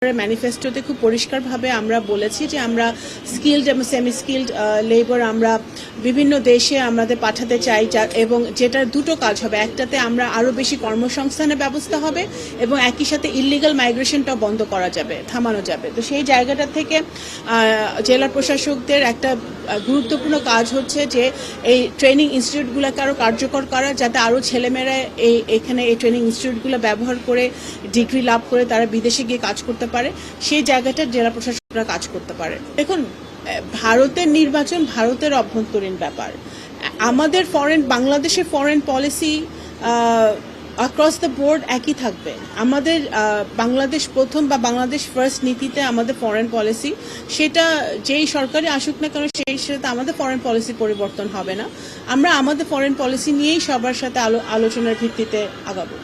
ম্যানিফেস্টোতে খুব পরিষ্কারভাবে আমরা বলেছি যে আমরা স্কিলড এবং সেমি স্কিলড লেবার আমরা বিভিন্ন দেশে আমাদের পাঠাতে চাই এবং যেটার দুটো কাজ হবে, একটাতে আমরা আরও বেশি কর্মসংস্থানের ব্যবস্থা হবে এবং একই সাথে ইললিগাল মাইগ্রেশনটাও বন্ধ করা যাবে, থামানো যাবে। তো সেই জায়গাটা থেকে জেলা প্রশাসকদের একটা গুরুত্বপূর্ণ কাজ হচ্ছে যে এই ট্রেনিং ইনস্টিটিউটগুলোকে আরও কার্যকর করা, যাতে আরও ছেলেমেয়েরা এখানে এই ট্রেনিং ইনস্টিটিউটগুলো ব্যবহার করে ডিগ্রি লাভ করে তারা বিদেশে গিয়ে কাজ করতে পারে, সেই জায়গাটা জেলা প্রশাসকরা কাজ করতে পারে। দেখুন, ভারতের নির্বাচন ভারতের অভ্যন্তরীণ ব্যাপার। আমাদের বাংলাদেশের foreign policy across the board একই থাকবে। আমাদের বাংলাদেশ প্রথম বা বাংলাদেশ ফার্স্ট নীতিতে আমাদের ফরেন পলিসি, সেটা যেই সরকারি আসুক না কেন সেই সাথে আমাদের ফরেন পলিসি পরিবর্তন হবে না। আমরা আমাদের ফরেন পলিসি নিয়েই সবার সাথে আলোচনার ভিত্তিতে আগাবো।